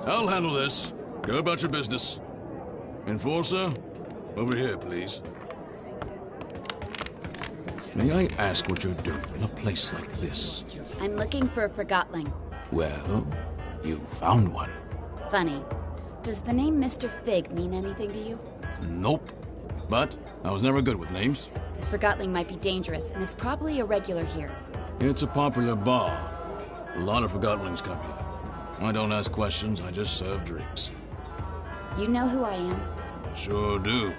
I'll handle this. Go about your business. Enforcer, over here, please. May I ask what you're doing in a place like this? I'm looking for a Forgotling. Well, you found one. Funny. Does the name Mr. Fig mean anything to you? Nope. But I was never good with names. This Forgotling might be dangerous and is probably a regular here. It's a popular bar. A lot of Forgottlings come here. I don't ask questions, I just serve drinks. You know who I am? I sure do.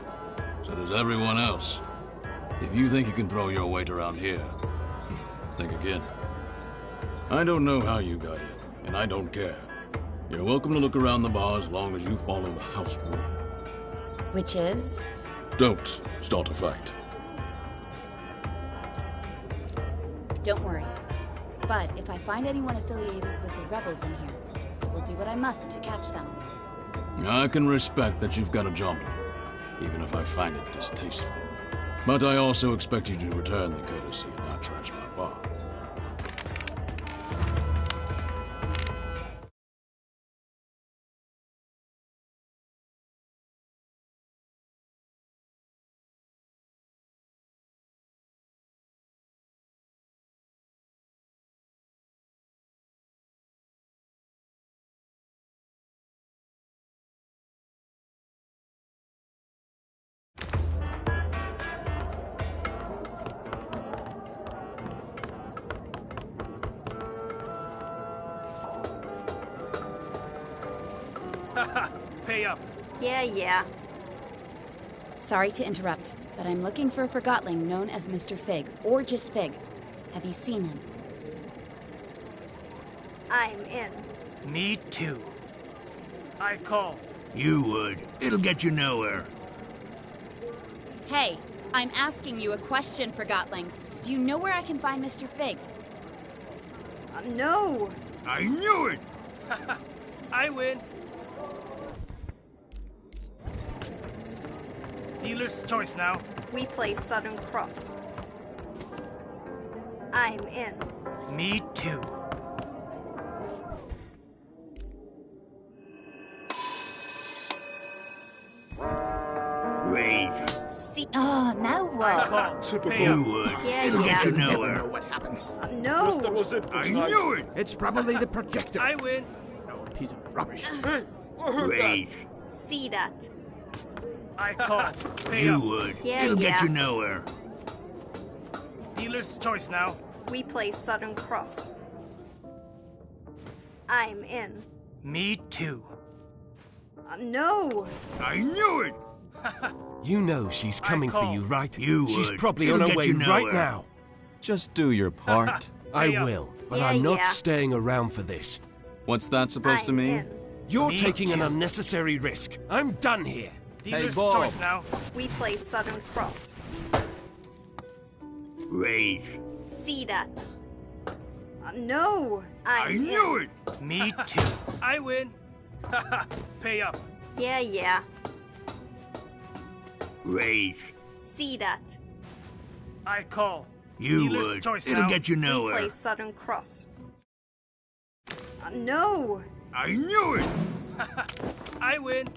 So does everyone else. If you think you can throw your weight around here, think again. I don't know how you got in, and I don't care. You're welcome to look around the bar as long as you follow the house rule. Which is? Don't start a fight. Don't worry. But if I find anyone affiliated with the rebels in here, I will do what I must to catch them. I can respect that you've got a job to do, even if I find it distasteful. But I also expect you to return the courtesy and not trash my bar. Pay up. Yeah. Sorry to interrupt, but I'm looking for a Forgotling known as Mr. Fig, or just Fig. Have you seen him? I'm in. Me too. I call. You would. It'll get you nowhere. Hey, I'm asking you a question, Forgottlings. Do you know where I can find Mr. Fig? No. I knew it! I win. Dealer's choice now. We play Southern Cross. I'm in. Me too. Raise. See. Oh, now I what? call. Typical. Pay You up. would. Yeah, It'll yeah. get you Never nowhere. know what happens. No. Yes, that was it for I tonight. knew it! It's probably the projector. I win. No piece of rubbish. Hey, I heard Raise. See that. I call. Pay You up. would. Yeah, It'll yeah. get you nowhere. Dealer's choice now. We play Southern Cross. I'm in. Me too. No. I knew it! You know she's coming for call. you, right? You She's would. probably It'll on her get way you right nowhere. now. Just do your part. I Hey, will, but Yeah, I'm not yeah. staying around for this. What's that supposed to I'm mean? in. You're Me taking an too. unnecessary risk. I'm done here. Dealer's Bob. choice now. We play Southern Cross. Raise. See that. No. I I'm knew in. it! Me too. I win. Pay up. Yeah. Raise. See that. I call. You Dealer's would. choice It'll now. get you We nowhere. play Southern Cross. No. I knew it! I win.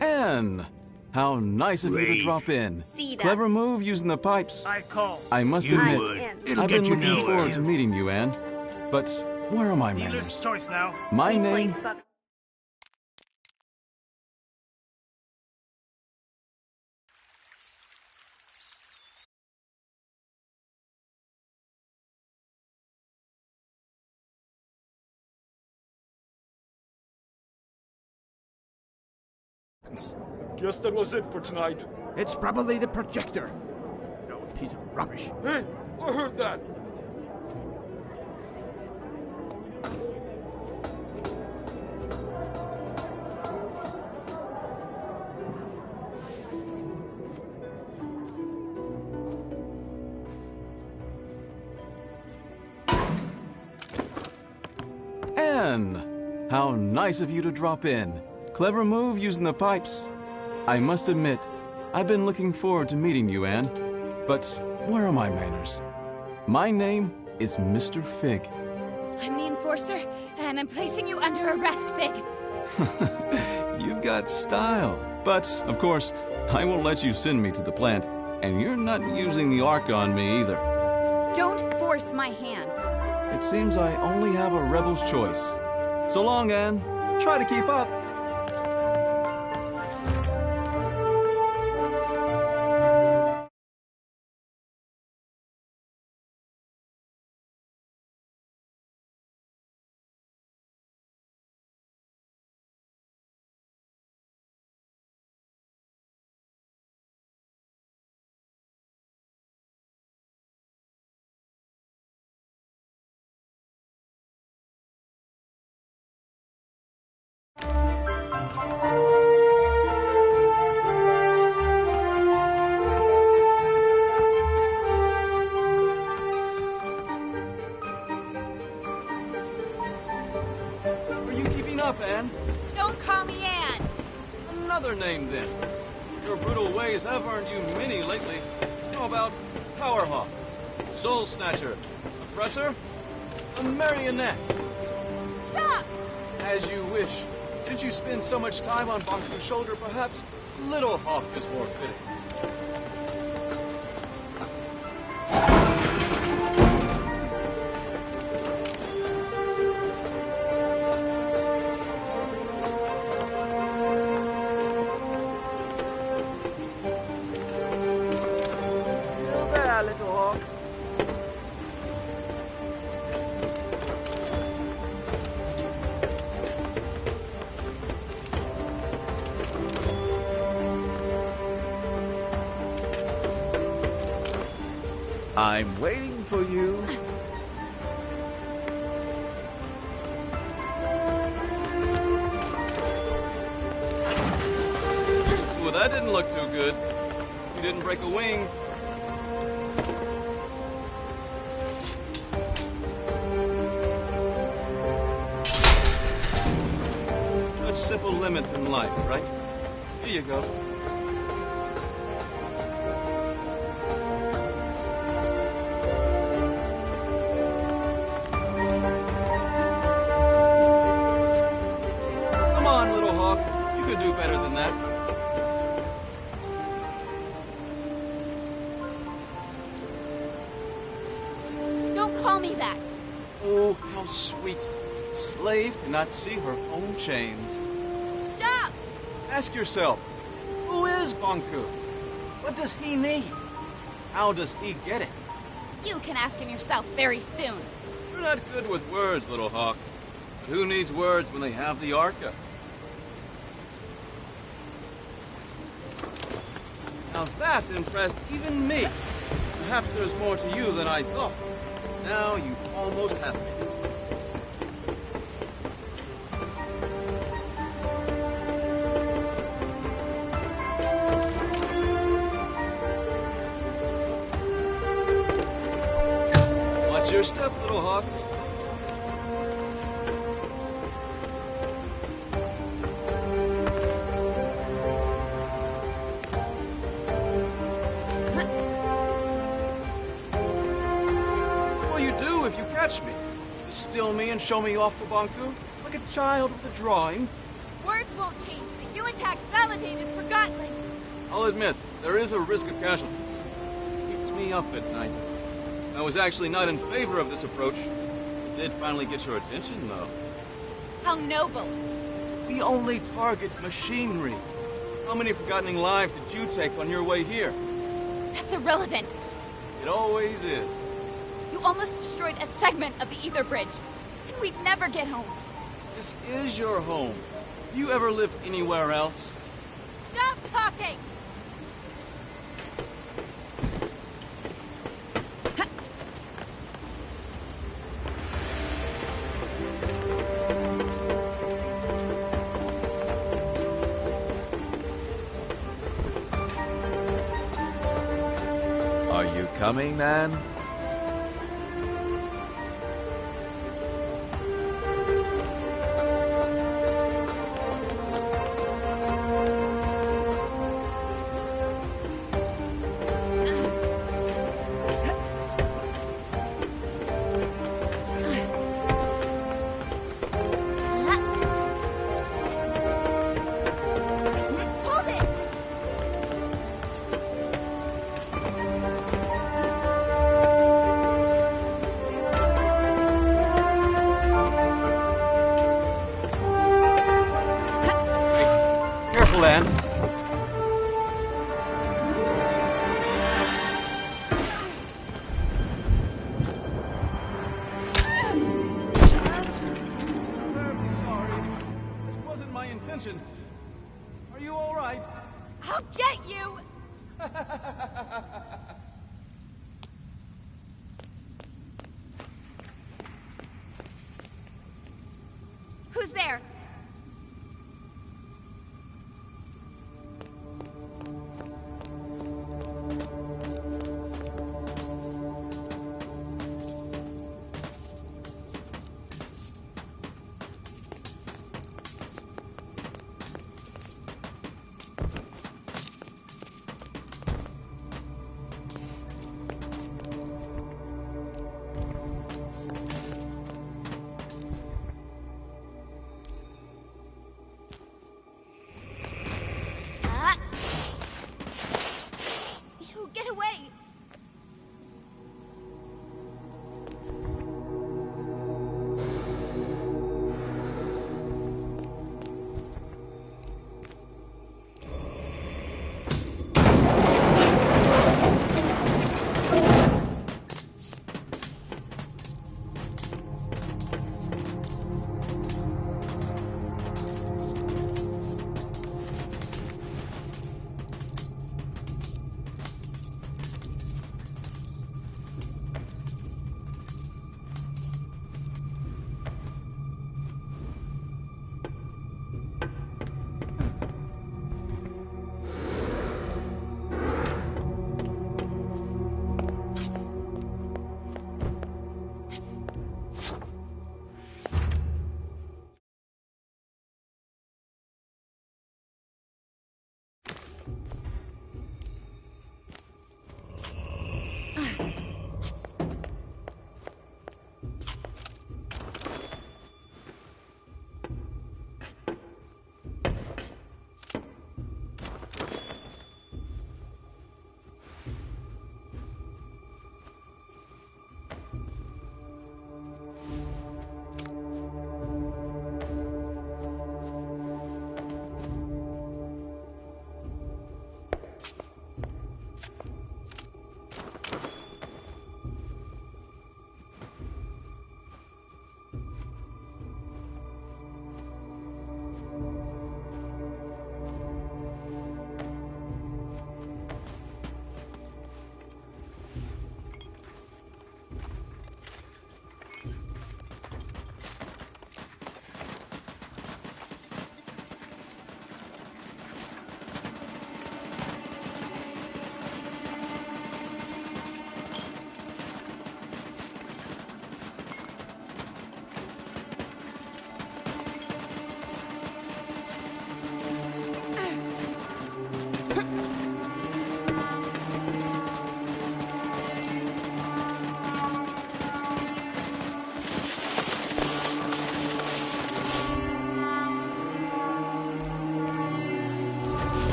Anne! How nice of you to Raise. drop in. See that. Clever move using the pipes. I call. I must You admit, would. in. It'll I've get been you looking nowhere. forward to meeting you, Anne. But where are my Dealer's manners? choice now. My We play name? Southern. Guess that was it for tonight. It's probably the projector. No piece of rubbish. Hey, I heard that. Anne! How nice of you to drop in. Clever move using the pipes. I must admit, I've been looking forward to meeting you, Anne. But where are my manners? My name is Mr. Fig. I'm the enforcer, and I'm placing you under arrest, Fig. You've got style. But, of course, I won't let you send me to the plant, and you're not using the Ark on me either. Don't force my hand. It seems I only have a rebel's choice. So long, Anne. Try to keep up. Are you keeping up, Anne? Don't call me Anne. Another name, then. Your brutal ways have earned you many lately. How about Powerhawk, Soul Snatcher, Oppressor, a Marionette? Stop! As you wish. Since you spend so much time on Banku's shoulder, perhaps Little Hawk is more fitting. Still there, Little Hawk. I'm waiting for you. Well, that didn't look too good. You didn't break a wing. Such simple limits in life, right? Here you go. Come on, Little Hawk. You could do better than that. Don't call me that. Oh, how sweet. Slave cannot see her own chains. Stop! Ask yourself, who is Banku? What does he need? How does he get it? You can ask him yourself very soon. You're not good with words, Little Hawk. But who needs words when they have the Arca? Now that impressed even me. Perhaps there's more to you than I thought. Now you almost have me. Watch your step, Little Hawk. What will you do if you catch me? Still me and show me off to Banku? Like a child with a drawing? Words won't change that you attacked validated Forgottlings. I'll admit, there is a risk of casualties. Keeps me up at night. I was actually not in favor of this approach. It did finally get your attention, though. How noble. We only target machinery. How many forgotten lives did you take on your way here? That's irrelevant. It always is. You almost destroyed a segment of the ether bridge, and we'd never get home. This is your home. Have you ever lived anywhere else? Stop talking! Are you coming, Nan? careful, Anne. Terribly sorry. This wasn't my intention. Are you all right? I'll get you! Who's there? Ew, get away!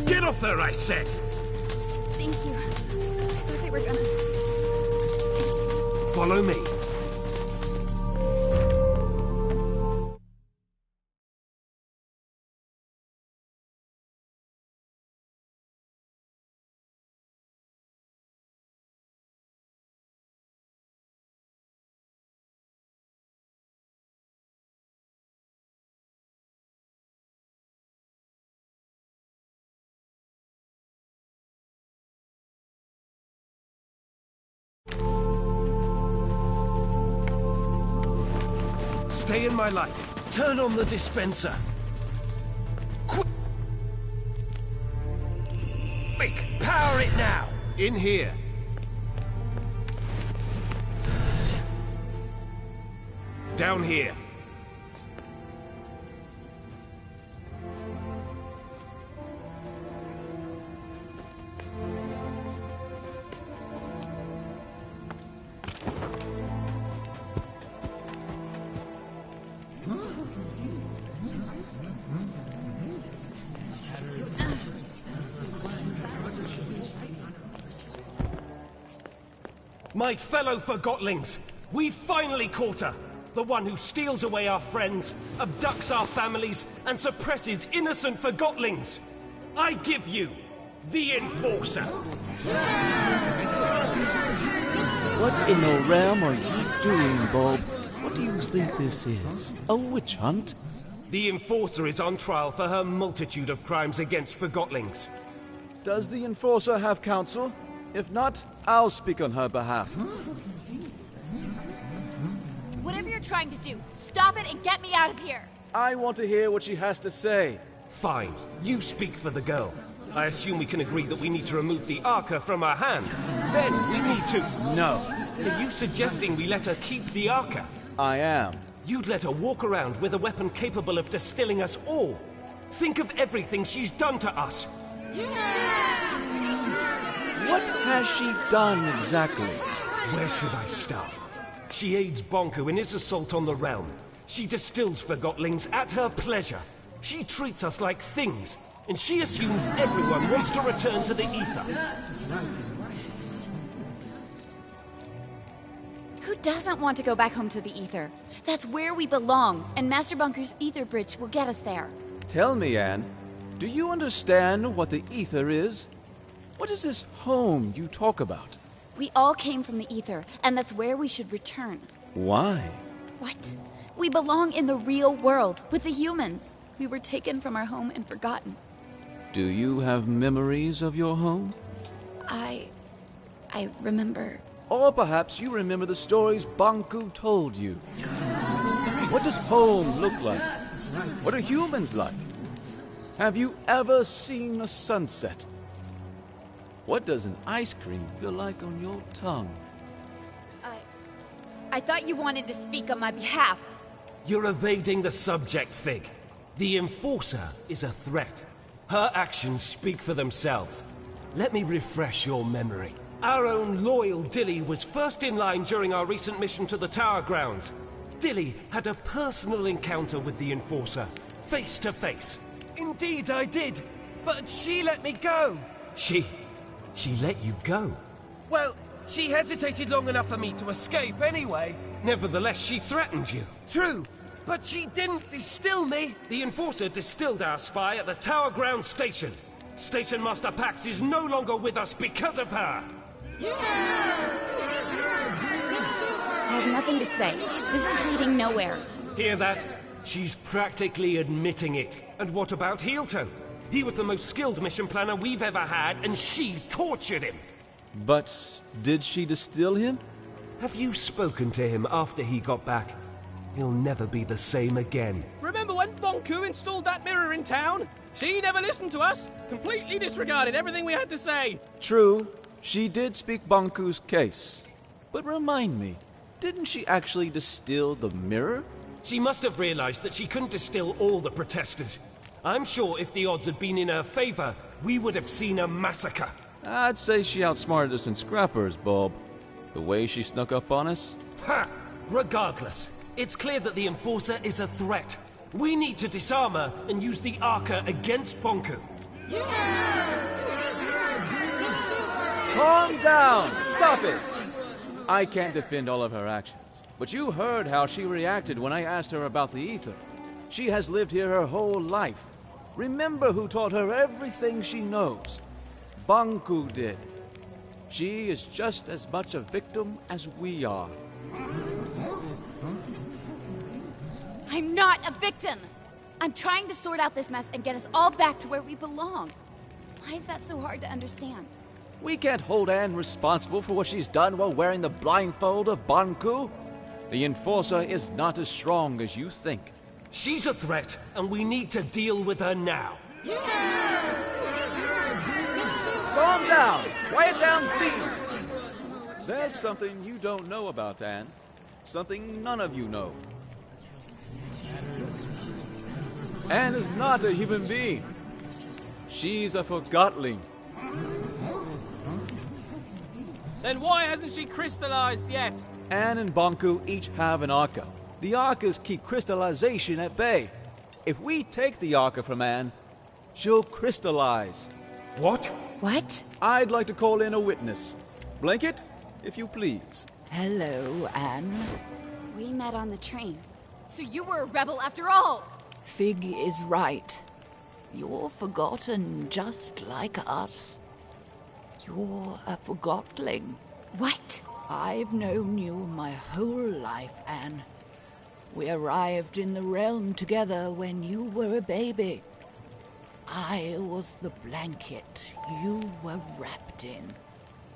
Get off there, I said! Thank you. I thought they were gonna... Follow me. Stay in my light. Turn on the dispenser. Quick! Power it now! In here. Down here. My fellow Forgotlings, we've finally caught her! The one who steals away our friends, abducts our families, and suppresses innocent Forgotlings! I give you the Enforcer! What in the realm are you doing, Bob? What do you think this is? A witch hunt? The Enforcer is on trial for her multitude of crimes against Forgotlings. Does the Enforcer have counsel? If not, I'll speak on her behalf. Whatever you're trying to do, stop it and get me out of here! I want to hear what she has to say. Fine. You speak for the girl. I assume we can agree that we need to remove the Arca from her hand. Then we need to... No. Are you suggesting we let her keep the Arca? I am. You'd let her walk around with a weapon capable of distilling us all. Think of everything she's done to us. What has she done exactly? Where should I start? She aids Bonku in his assault on the realm. She distills Forgotlings at her pleasure. She treats us like things, and she assumes everyone wants to return to the ether. Who doesn't want to go back home to the ether? That's where we belong, and Master Bunker's ether bridge will get us there. Tell me, Anne, do you understand what the ether is? What is this home you talk about? We all came from the ether, and that's where we should return. Why? What? We belong in the real world, with the humans. We were taken from our home and forgotten. Do you have memories of your home? I remember... Or perhaps you remember the stories Banku told you. What does home look like? What are humans like? Have you ever seen a sunset? What does an ice cream feel like on your tongue? I thought you wanted to speak on my behalf. You're evading the subject, Fig. The Enforcer is a threat. Her actions speak for themselves. Let me refresh your memory. Our own loyal Dilly was first in line during our recent mission to the Tower Grounds. Dilly had a personal encounter with the Enforcer, face to face. Indeed I did, but she let me go. She let you go? Well, she hesitated long enough for me to escape anyway. Nevertheless, she threatened you. True, but she didn't distill me. The Enforcer distilled our spy at the Tower Ground Station. Station Master Pax is no longer with us because of her. I have nothing to say. This is leading nowhere. Hear that? She's practically admitting it. And what about Heelto? He was the most skilled mission planner we've ever had, and she tortured him. But did she distill him? Have you spoken to him after he got back? He'll never be the same again. Remember when Bonku installed that mirror in town? She never listened to us. Completely disregarded everything we had to say. True, she did speak Banku's case. But remind me, didn't she actually distill the mirror? She must have realized that she couldn't distill all the protesters. I'm sure if the odds had been in her favor, we would have seen a massacre. I'd say she outsmarted us in scrappers, Bob. The way she snuck up on us? Ha! Regardless, it's clear that the Enforcer is a threat. We need to disarm her and use the Arca against Bonku. Calm down! Stop it! I can't defend all of her actions, but you heard how she reacted when I asked her about the ether. She has lived here her whole life. Remember who taught her everything she knows. Banku did. She is just as much a victim as we are. I'm not a victim! I'm trying to sort out this mess and get us all back to where we belong. Why is that so hard to understand? We can't hold Anne responsible for what she's done while wearing the blindfold of Banku. The Enforcer is not as strong as you think. She's a threat, and we need to deal with her now. Calm down! Quiet down, please! There's something you don't know about Anne. Something none of you know. Anne is not a human being. She's a Forgotling. Then why hasn't she crystallized yet? Anne and Banku each have an Arca. The Arcas keep crystallization at bay. If we take the Arca from Anne, she'll crystallize. What? What? I'd like to call in a witness. Blanket, if you please. Hello, Anne. We met on the train. So you were a rebel after all! Fig is right. You're forgotten just like us. You're a Forgotling. What? I've known you my whole life, Anne. We arrived in the realm together when you were a baby. I was the blanket you were wrapped in.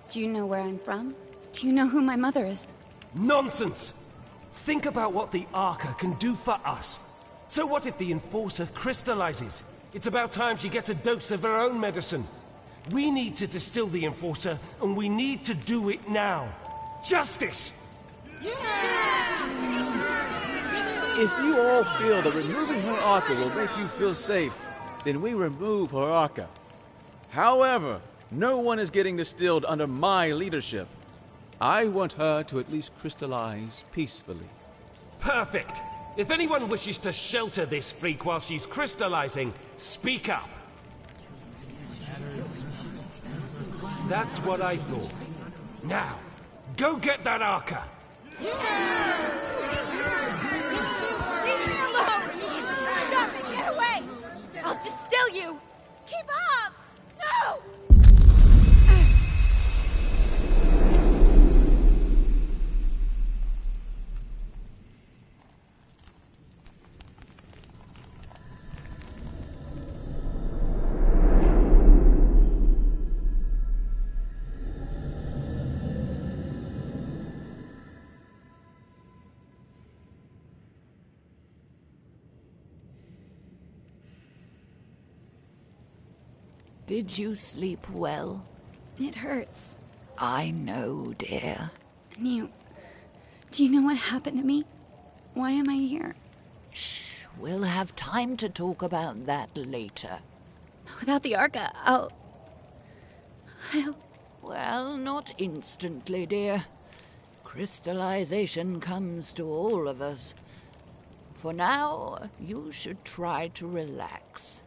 Do you know where I'm from? Do you know who my mother is? Nonsense! Think about what the Arca can do for us. So what if the Enforcer crystallizes? It's about time she gets a dose of her own medicine. We need to distill the Enforcer, and we need to do it now. Justice! If you all feel that removing her Arca will make you feel safe, then we remove her Arca. However, no one is getting distilled under my leadership. I want her to at least crystallize peacefully. Perfect! If anyone wishes to shelter this freak while she's crystallizing, speak up. That's what I thought. Now, go get that Arca! Leave me alone! Stop it! Get away! just still you! Keep up! No! Did you sleep well? It hurts. I know, dear. And do you know what happened to me? Why am I here? Shh, we'll have time to talk about that later. Without the Arca, I'll... Well, not instantly, dear. Crystallization comes to all of us. For now, you should try to relax.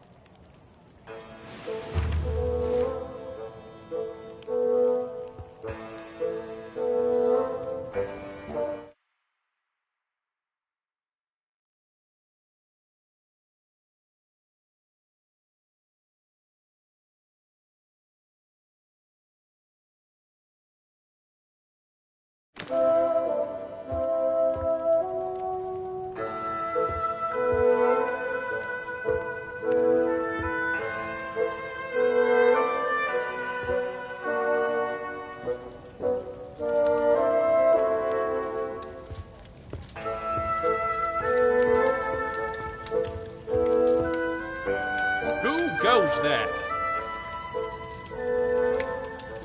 Goes there?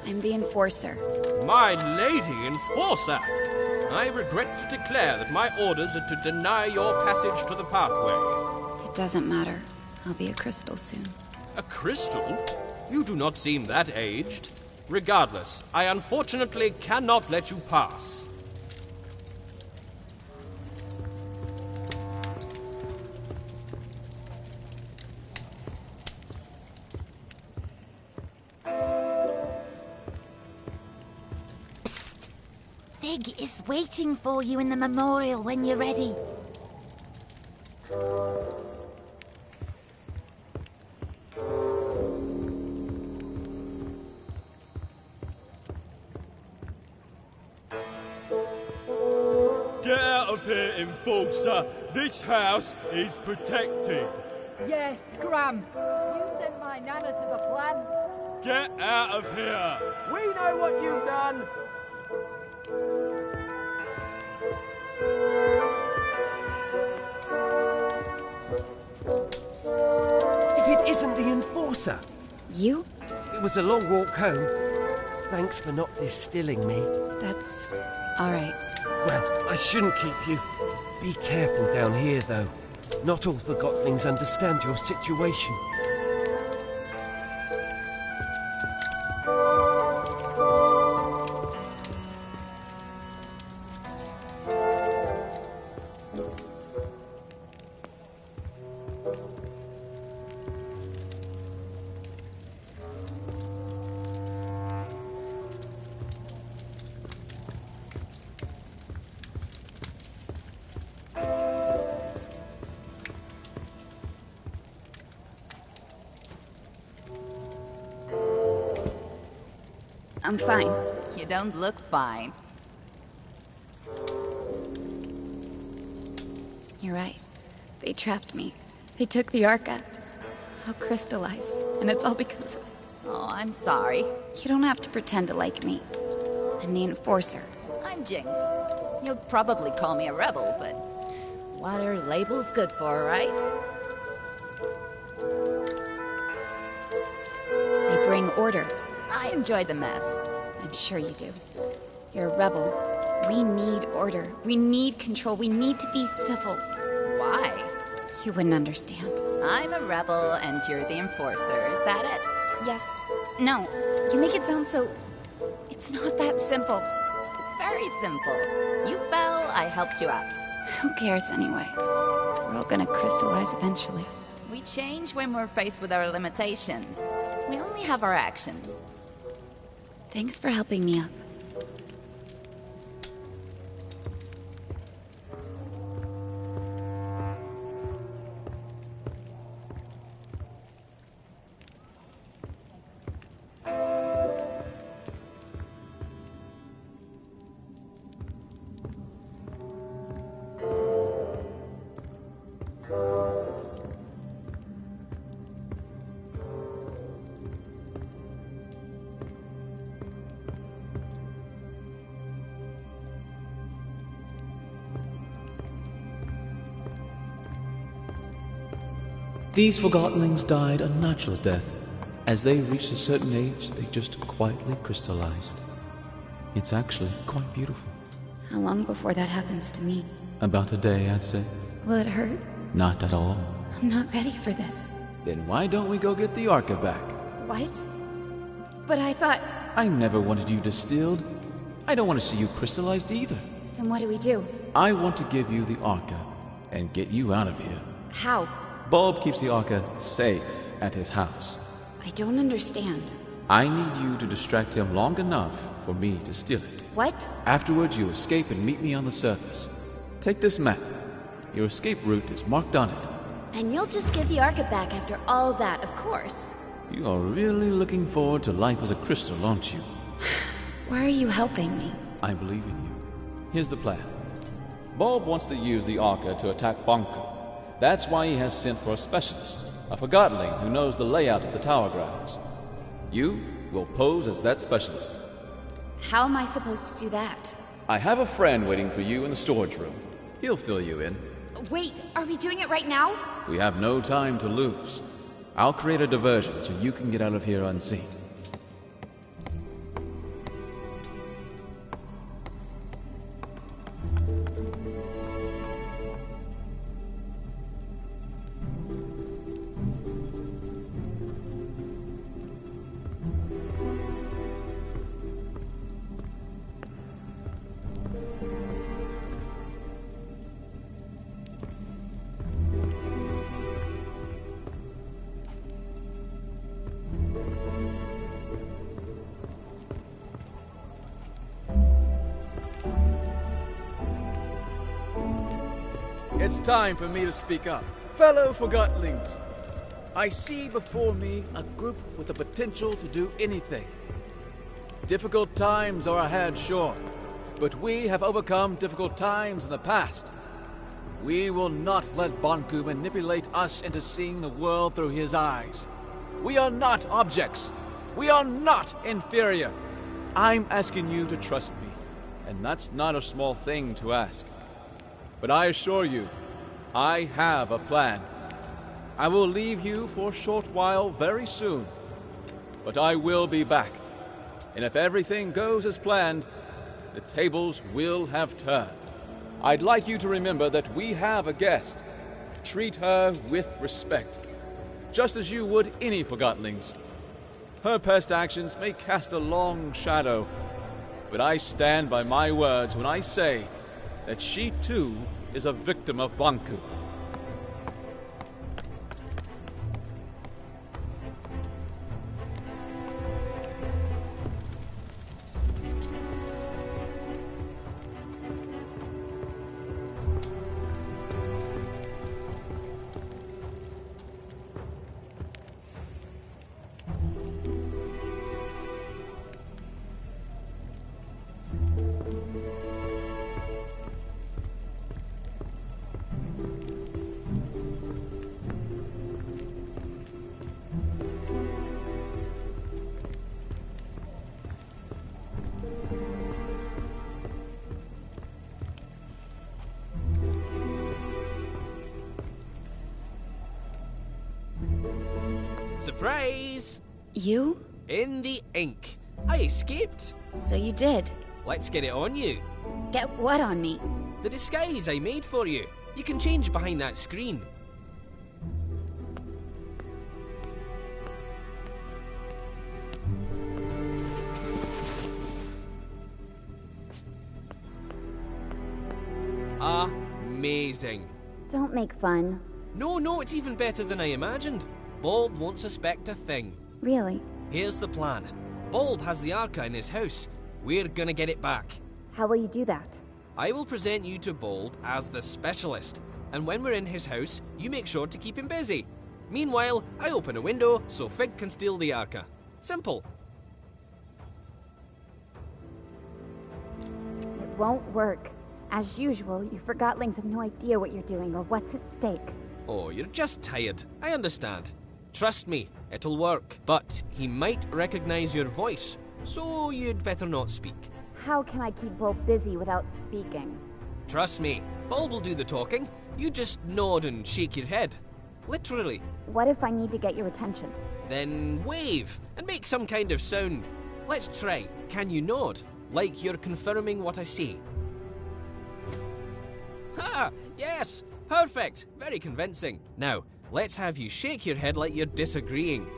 I'm the Enforcer. My lady Enforcer! I regret to declare that my orders are to deny your passage to the pathway. It doesn't matter. I'll be a crystal soon. A crystal? You do not seem that aged. Regardless, I unfortunately cannot let you pass. Fig is waiting for you in the memorial when you're ready. Get out of here, Enforcer! This house is protected! Yes, Scram. You sent my nana to the plant. Get out of here! We know what you've done! If it isn't the Enforcer! You? It was a long walk home. Thanks for not distilling me. That's all right. Well, I shouldn't keep you. Be careful down here, though. Not all Forgottlings understand your situation. I'm fine. You don't look fine. You're right. They trapped me. They took the Arca. I'll crystallize. And it's all because of... Oh, I'm sorry. You don't have to pretend to like me. I'm the Enforcer. I'm Jinx. You'll probably call me a rebel, but what are labels good for, right? They bring order. I enjoy the mess. I'm sure you do. You're a rebel. We need order. We need control. We need to be civil. Why? You wouldn't understand. I'm a rebel and you're the Enforcer. Is that it? Yes. No. You make it sound so... It's not that simple. It's very simple. You fell, I helped you out. Who cares anyway? We're all gonna crystallize eventually. We change when we're faced with our limitations. We only have our actions. Thanks for helping me up. These Forgottlings died a natural death. As they reached a certain age, they just quietly crystallized. It's actually quite beautiful. How long before that happens to me? About a day, I'd say. Will it hurt? Not at all. I'm not ready for this. Then why don't we go get the Arca back? What? But I thought... I never wanted you distilled. I don't want to see you crystallized either. Then what do we do? I want to give you the Arca and get you out of here. How? Bulb keeps the Arca safe at his house. I don't understand. I need you to distract him long enough for me to steal it. What? Afterwards, you escape and meet me on the surface. Take this map. Your escape route is marked on it. And you'll just give the Arca back after all that, of course. You are really looking forward to life as a crystal, aren't you? Why are you helping me? I believe in you. Here's the plan. Bulb wants to use the Arca to attack Banku. That's why he has sent for a specialist, a Forgottling who knows the layout of the tower grounds. You will pose as that specialist. How am I supposed to do that? I have a friend waiting for you in the storage room. He'll fill you in. Wait, are we doing it right now? We have no time to lose. I'll create a diversion so you can get out of here unseen. It's time for me to speak up. Fellow Forgottlings, I see before me a group with the potential to do anything. Difficult times are ahead, sure, but we have overcome difficult times in the past. We will not let Banku manipulate us into seeing the world through his eyes. We are not objects. We are not inferior. I'm asking you to trust me, and that's not a small thing to ask. But I assure you, I have a plan. I will leave you for a short while very soon, but I will be back. And if everything goes as planned, the tables will have turned. I'd like you to remember that we have a guest. Treat her with respect, just as you would any Forgottlings. Her past actions may cast a long shadow, but I stand by my words when I say that she too is a victim of Banku. Surprise! You? In the ink. I escaped. So you did. Let's get it on you. Get what on me? The disguise I made for you. You can change behind that screen. Amazing. Don't make fun. No, it's even better than I imagined. Bulb won't suspect a thing. Really? Here's the plan. Bulb has the Arca in his house. We're gonna get it back. How will you do that? I will present you to Bulb as the specialist, and when we're in his house, you make sure to keep him busy. Meanwhile, I open a window so Fig can steal the Arca. Simple. It won't work. As usual, you Forgottlings have no idea what you're doing or what's at stake. Oh, you're just tired. I understand. Trust me, it'll work. But he might recognize your voice, so you'd better not speak. How can I keep Bulb busy without speaking? Trust me, Bulb will do the talking. You just nod and shake your head. Literally. What if I need to get your attention? Then wave and make some kind of sound. Let's try. Can you nod? Like you're confirming what I say. Ha! Yes! Perfect! Very convincing. Now, let's have you shake your head like you're disagreeing.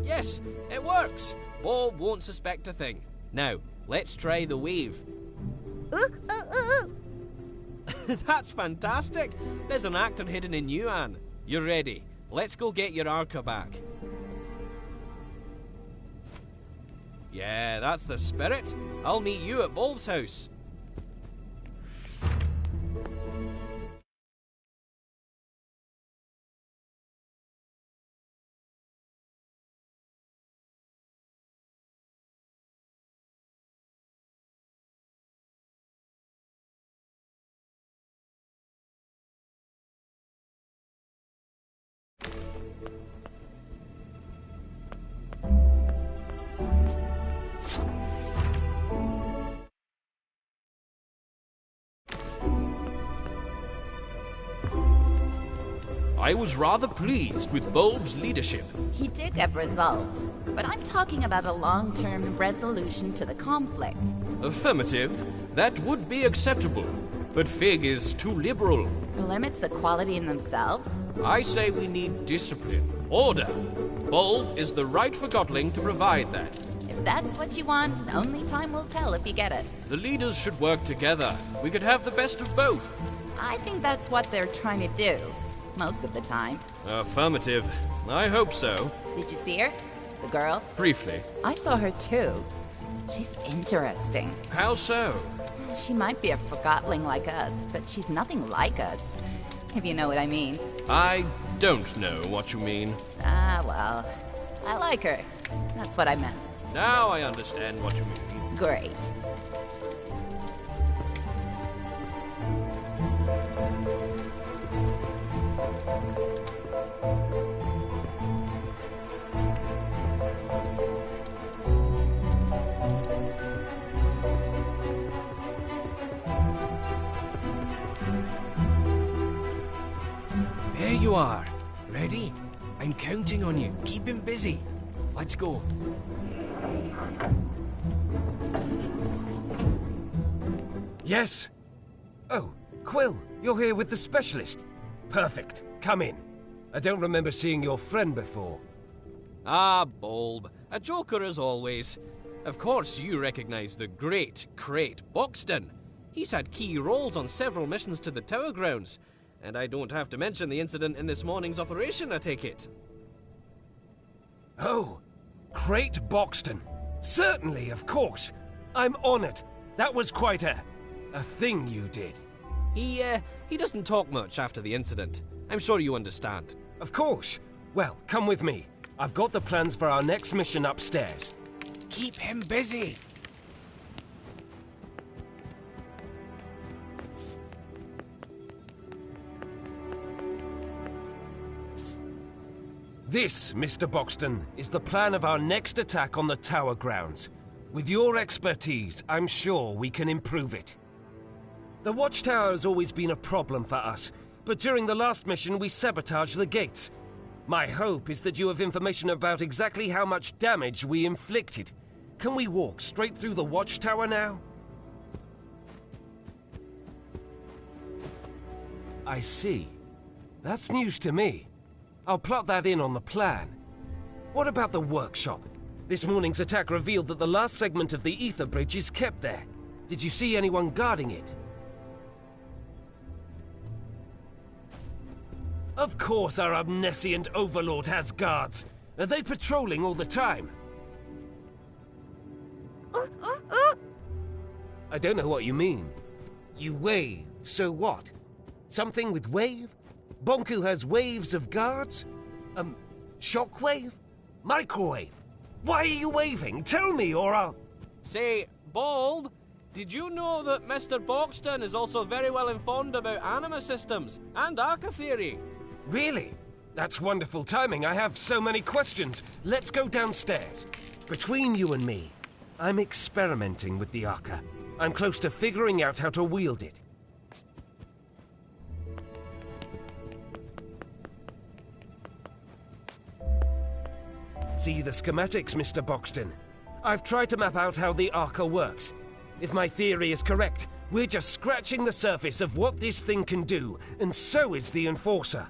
Yes, it works! Bob won't suspect a thing. Now, let's try the wave. That's fantastic! There's an actor hidden in you, Anne. You're ready. Let's go get your Arca back. Yeah, that's the spirit. I'll meet you at Bulb's house. I was rather pleased with Bulb's leadership. He did get results, but I'm talking about a long-term resolution to the conflict. Affirmative. That would be acceptable. But Fig is too liberal. Limits equality in themselves? I say we need discipline, order. Bulb is the right Forgotling to provide that. If that's what you want, only time will tell if you get it. The leaders should work together. We could have the best of both. I think that's what they're trying to do. Most of the time. Affirmative. I hope so. Did you see her? The girl? Briefly. I saw her too. She's interesting. How so? She might be a Forgotling like us, but she's nothing like us. If you know what I mean. I don't know what you mean. Ah, well. I like her. That's what I meant. Now I understand what you mean. Great. There you are. Ready? I'm counting on you. Keep him busy. Let's go. Yes? Oh, Quill, you're here with the specialist. Perfect. Come in. I don't remember seeing your friend before. Ah, Bulb. A joker as always. Of course you recognize the great Crate Buxton. He's had key roles on several missions to the Tower Grounds. And I don't have to mention the incident in this morning's operation, I take it. Oh, Crate Buxton. Certainly, of course. I'm honored. That was quite a thing you did. He doesn't talk much after the incident. I'm sure you understand. Of course. Well, come with me. I've got the plans for our next mission upstairs. Keep him busy. This, Mr. Buxton, is the plan of our next attack on the Tower Grounds. With your expertise, I'm sure we can improve it. The Watchtower has always been a problem for us, but during the last mission we sabotaged the gates. My hope is that you have information about exactly how much damage we inflicted. Can we walk straight through the Watchtower now? I see. That's news to me. I'll plot that in on the plan. What about the workshop? This morning's attack revealed that the last segment of the ether bridge is kept there. Did you see anyone guarding it? Of course our omniscient overlord has guards. Are they patrolling all the time? I don't know what you mean. You wave, so what? Something with wave? Bonku has waves of guards? Shockwave? Microwave? Why are you waving? Tell me or I'll... Say, Bulb, did you know that Mr. Buxton is also very well informed about anima systems and Arca theory? Really? That's wonderful timing. I have so many questions. Let's go downstairs. Between you and me, I'm experimenting with the Arca. I'm close to figuring out how to wield it. see the schematics, Mr. Boxton. I've tried to map out how the Arca works. If my theory is correct, we're just scratching the surface of what this thing can do, and so is the Enforcer.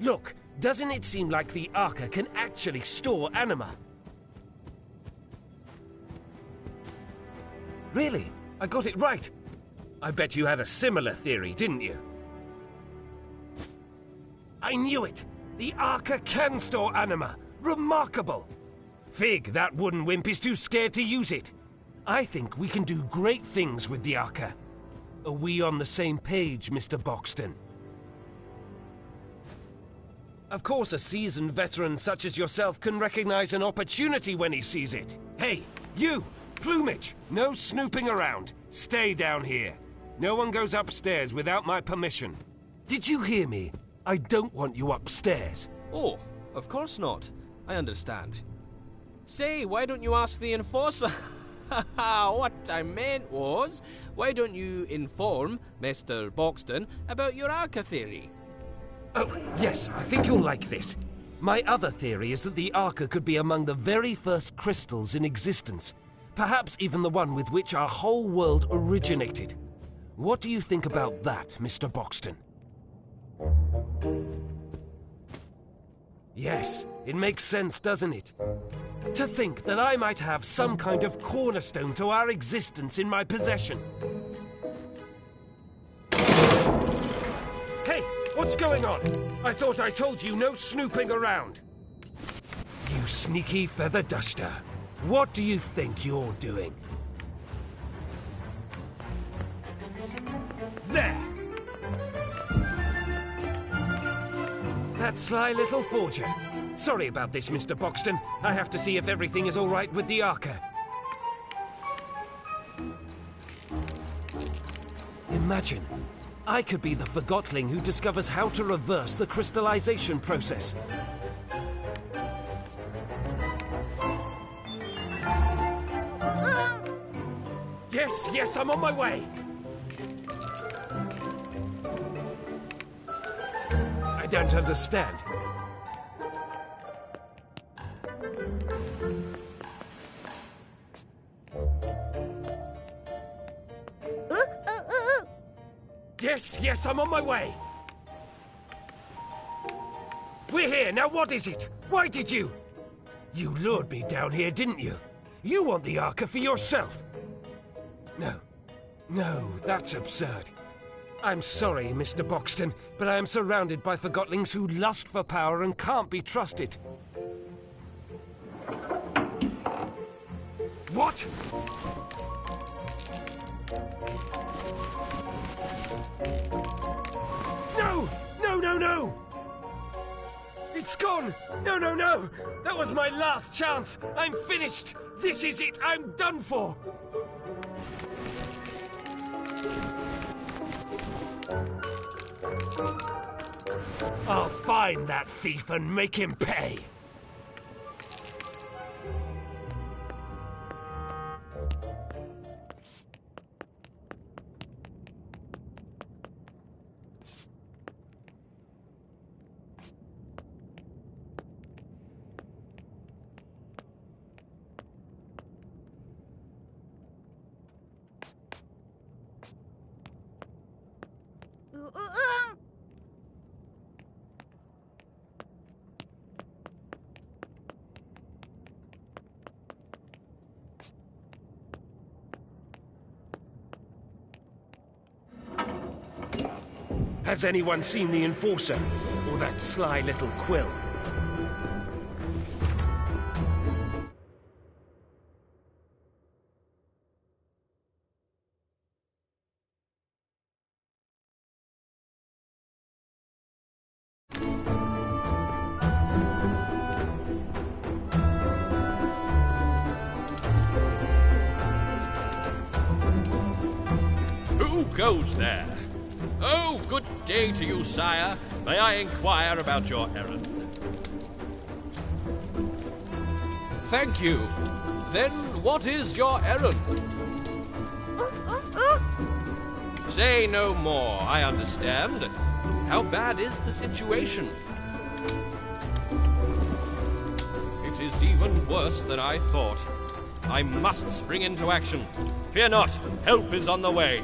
Look, doesn't it seem like the Arca can actually store anima? Really? I got it right. I bet you had a similar theory, didn't you? I knew it! The Arca can store anima! Remarkable! Fig, that wooden wimp is too scared to use it. I think we can do great things with the Arca. Are we on the same page, Mr. Boxton? Of course, a seasoned veteran such as yourself can recognize an opportunity when he sees it. Hey, you! Plumage! No snooping around. Stay down here. No one goes upstairs without my permission. Did you hear me? I don't want you upstairs. Oh, of course not. I understand. Say, why don't you ask the Enforcer? What I meant was, why don't you inform Mr. Boxton about your Arca theory? Oh, yes, I think you'll like this. My other theory is that the Arca could be among the very first crystals in existence. Perhaps even the one with which our whole world originated. What do you think about that, Mr. Boxton? Yes, it makes sense, doesn't it? To think that I might have some kind of cornerstone to our existence in my possession. Hey, what's going on? I thought I told you no snooping around. You sneaky feather duster. What do you think you're doing? There! That sly little forger. Sorry about this, Mr. Boxton. I have to see if everything is all right with the Arca. Imagine, I could be the Forgotling who discovers how to reverse the crystallization process. Yes, I'm on my way. I don't understand. Yes, I'm on my way. We're here, now what is it? Why did you? You lured me down here, didn't you? You want the Arca for yourself. No, that's absurd. I'm sorry, Mr. Boxton, but I am surrounded by Forgotlings who lust for power and can't be trusted. What? No! It's gone! No! That was my last chance! I'm finished! This is it! I'm done for! I'll find that thief and make him pay! Has anyone seen the Enforcer? Or that sly little Quill? Who goes there? Oh, good day to you, sire. May I inquire about your errand? Thank you. Then what is your errand? Say no more, I understand. How bad is the situation? It is even worse than I thought. I must spring into action. Fear not, help is on the way.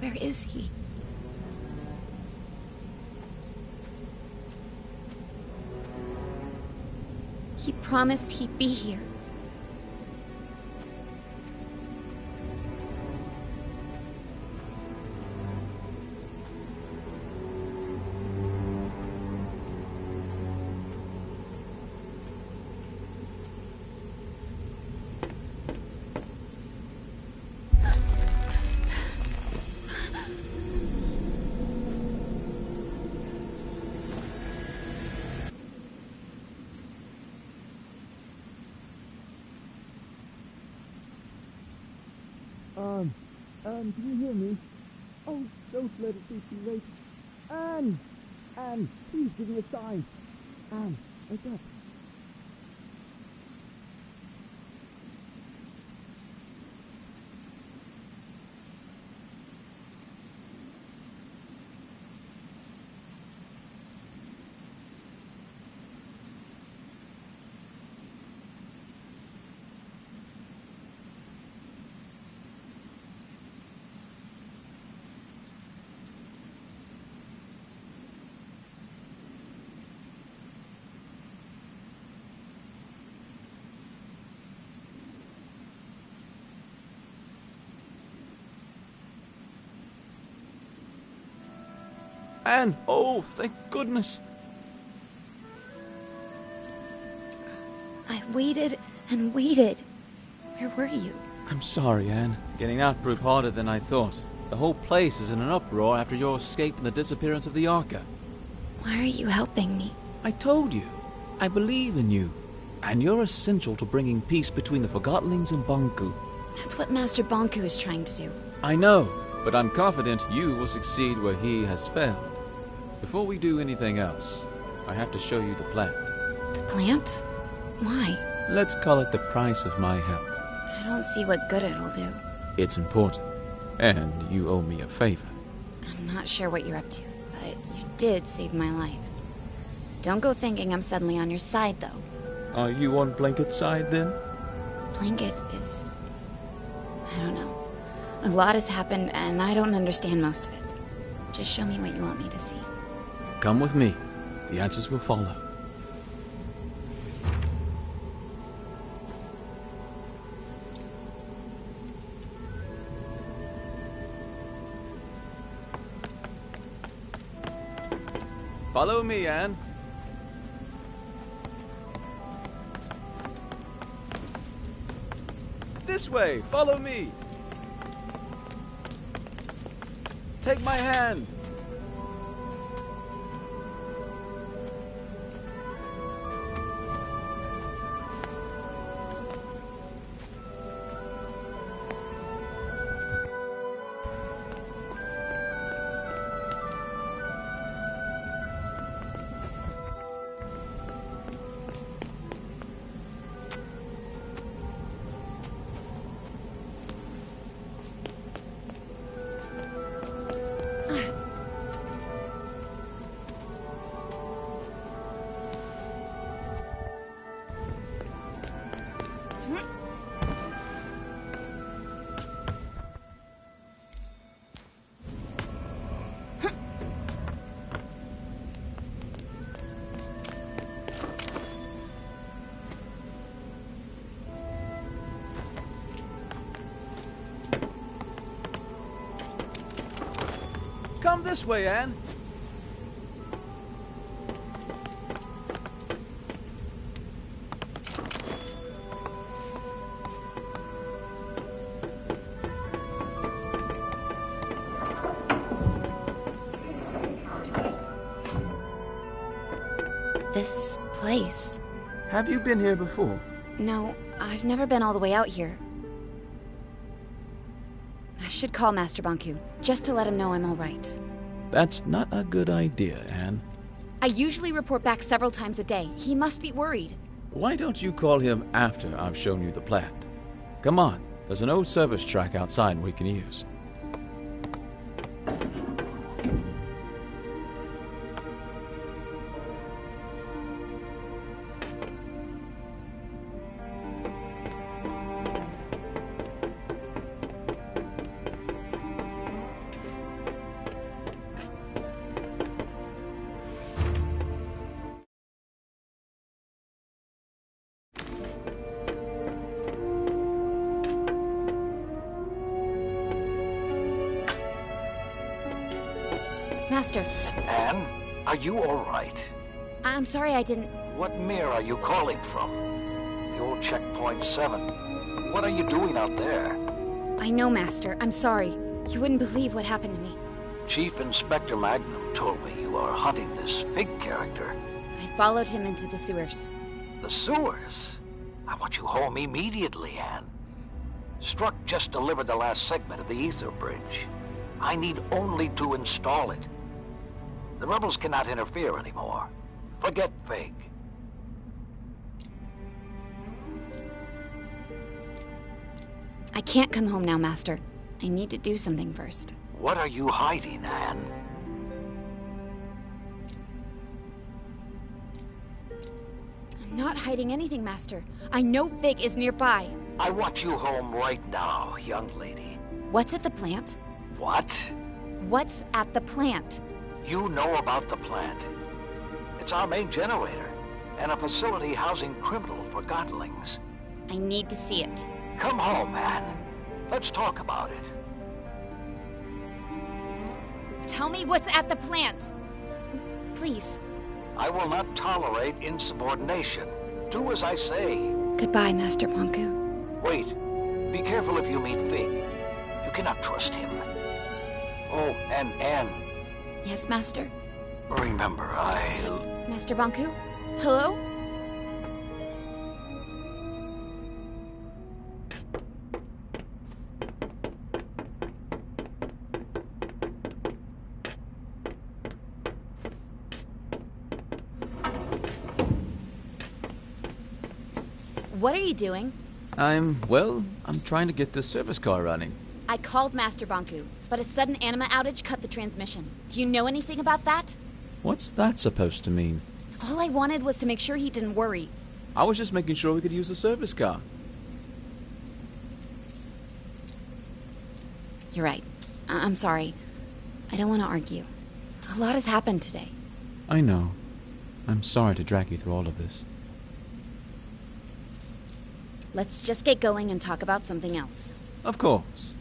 Where is he? He promised he'd be here. Anne, can you hear me? Oh, don't let it be too late. Anne! Anne, please give me a sign. Anne, wake up. Anne! Oh, thank goodness! I waited and waited. Where were you? I'm sorry, Anne. Getting out proved harder than I thought. The whole place is in an uproar after your escape and the disappearance of the Arca. Why are you helping me? I told you. I believe in you. And you're essential to bringing peace between the Forgottlings and Bonku. That's what Master Bonku is trying to do. I know, but I'm confident you will succeed where he has failed. Before we do anything else, I have to show you the plant. The plant? Why? Let's call it the price of my help. I don't see what good it'll do. It's important, and you owe me a favor. I'm not sure what you're up to, but you did save my life. Don't go thinking I'm suddenly on your side, though. Are you on Blanket's side, then? Blanket is... I don't know. A lot has happened, and I don't understand most of it. Just show me what you want me to see. Come with me. The answers will follow. Follow me, Anne. This way, follow me. Take my hand. Come this way, Anne. This place. Have you been here before? No, I've never been all the way out here. I should call Master Banku, just to let him know I'm all right. That's not a good idea, Anne. I usually report back several times a day. He must be worried. Why don't you call him after I've shown you the plant? Come on, there's an old service track outside we can use. Master. Anne, are you all right? I'm sorry I didn't... What mirror are you calling from? The old Checkpoint 7. What are you doing out there? I know, Master. I'm sorry. You wouldn't believe what happened to me. Chief Inspector Magnum told me you are hunting this Fig character. I followed him into the sewers. The sewers? I want you home immediately, Anne. Struck just delivered the last segment of the Ether Bridge. I need only to install it. The rebels cannot interfere anymore. Forget Fig. I can't come home now, Master. I need to do something first. What are you hiding, Anne? I'm not hiding anything, Master. I know Fig is nearby. I want you home right now, young lady. What's at the plant? What? What's at the plant? You know about the plant. It's our main generator, and a facility housing criminal Forgottlings. I need to see it. Come home, Anne. Let's talk about it. Tell me what's at the plant. Please. I will not tolerate insubordination. Do as I say. Goodbye, Master Banku. Wait. Be careful if you meet Fig. You cannot trust him. Oh, and Anne. Yes, Master? Remember, Master Banku? Hello? What are you doing? I'm trying to get this service car running. I called Master Banku, but a sudden anima outage cut the transmission. Do you know anything about that? What's that supposed to mean? All I wanted was to make sure he didn't worry. I was just making sure we could use the service car. You're right. I'm sorry. I don't want to argue. A lot has happened today. I know. I'm sorry to drag you through all of this. Let's just get going and talk about something else. Of course.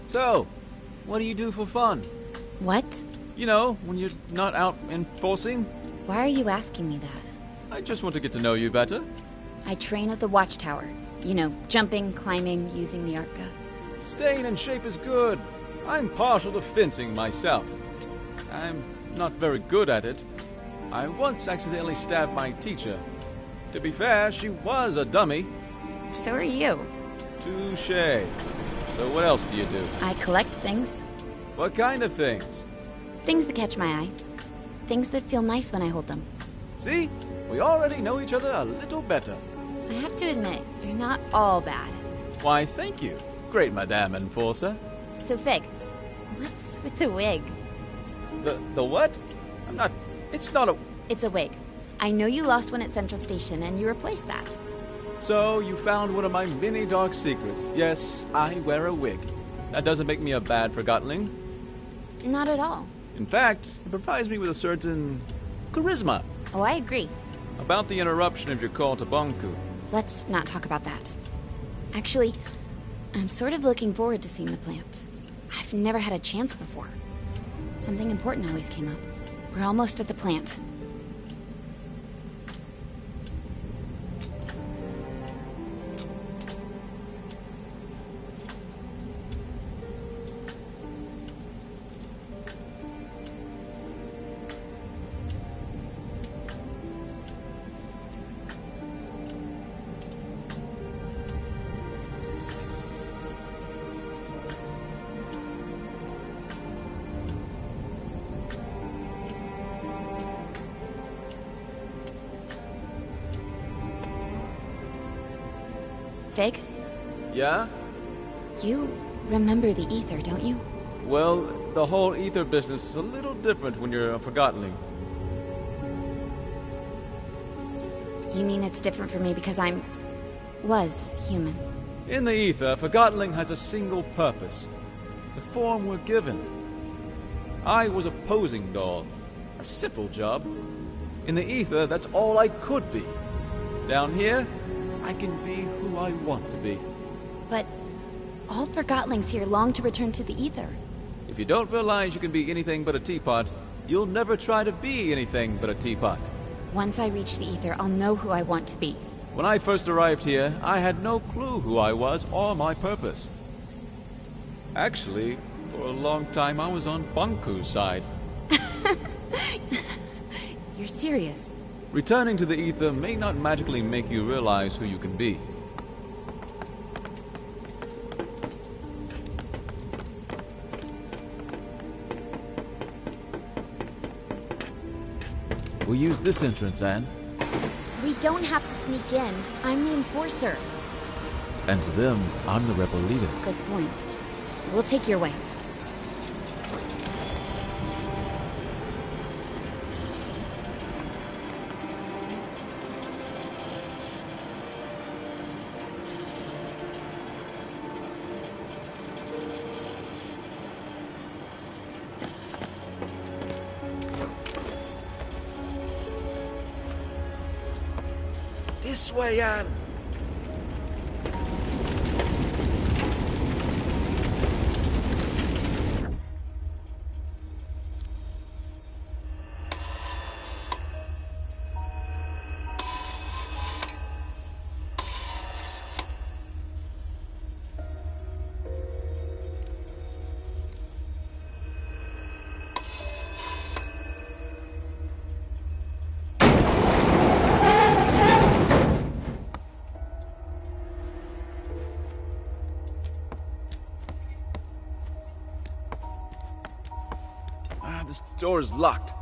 So, what do you do for fun? What? You know, when you're not out enforcing. Why are you asking me that? I just want to get to know you better. I train at the watchtower. You know, jumping, climbing, using the arca. Staying in shape is good. I'm partial to fencing myself. I'm not very good at it. I once accidentally stabbed my teacher. To be fair, she was a dummy. So are you. Touché. So what else do you do? I collect things. What kind of things? Things that catch my eye. Things that feel nice when I hold them. See? We already know each other a little better. I have to admit, you're not all bad. Why, thank you. Great Madame Enforcer. So, Fig, what's with the wig? The what? It's not a... It's a wig. I know you lost one at Central Station, and you replaced that. So, you found one of my many dark secrets. Yes, I wear a wig. That doesn't make me a bad Forgottling. Not at all. In fact, it provides me with a certain charisma. Oh, I agree. About the interruption of your call to Banku. Let's not talk about that. Actually, I'm sort of looking forward to seeing the plant. I've never had a chance before. Something important always came up. We're almost at the plant. Fig? Yeah? You remember the ether, don't you? Well, the whole ether business is a little different when you're a Forgottling. You mean it's different for me because was human? In the ether, Forgottling has a single purpose. The form we're given. I was a posing doll. A simple job. In the ether, that's all I could be. Down here, I can be who I want to be. But all Forgottlings here long to return to the ether. If you don't realize you can be anything but a teapot, you'll never try to be anything but a teapot. Once I reach the ether, I'll know who I want to be. When I first arrived here, I had no clue who I was or my purpose. Actually, for a long time I was on Banku's side. You're serious? Returning to the ether may not magically make you realize who you can be. We'll use this entrance, Anne. We don't have to sneak in. I'm the enforcer. And to them, I'm the rebel leader. Good point. We'll take your way. This way, Anne. This door is locked.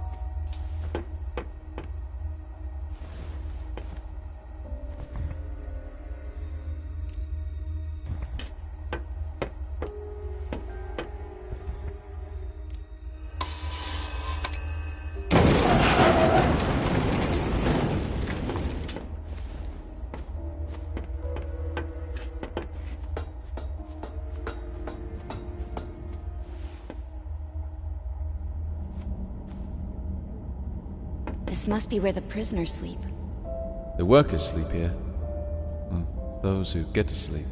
This must be where the prisoners sleep. The workers sleep here. Those who get to sleep.